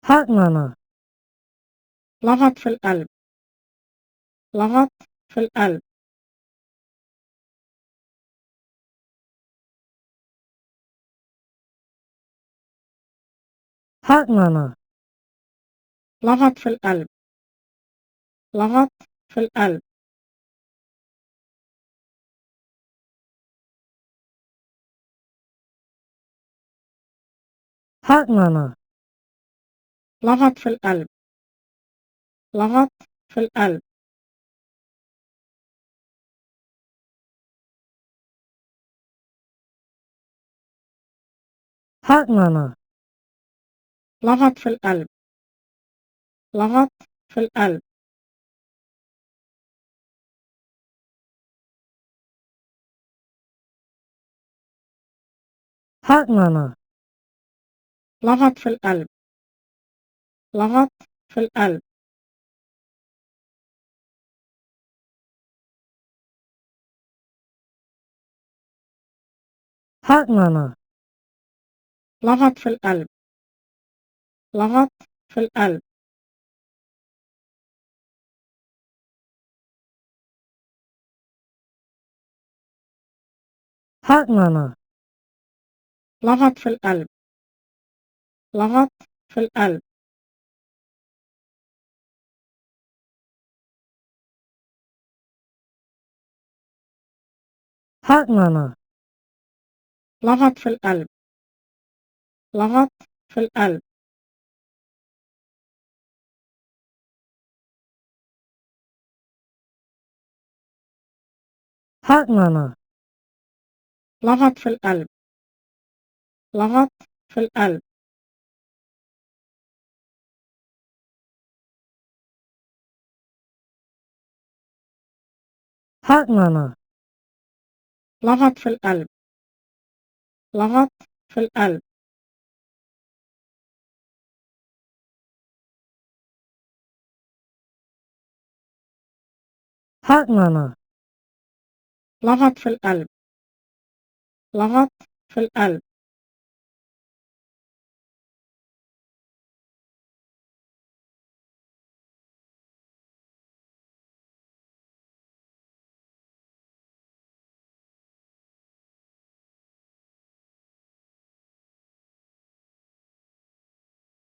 هرمونة. لغط في القلب. لغط في القلب. هرمونة. لغط في القلب. لغط في القلب. هرمونة. لغط في القلب. لغط في القلب. هرمونة. لغط في القلب. لغط في القلب. هرمونة. لغط في القلب. لغط في القلب. هرمونة. لغط في القلب. لغط في القلب. هرمونة. لغط في القلب. لغط في القلب. هرمونة. لغط في القلب. لغط في القلب. هرمونة. لغط في القلب. لغط في القلب. هرمونة. لغط في القلب. لغط في القلب. هرمونة. لغط في القلب. لغط في القلب.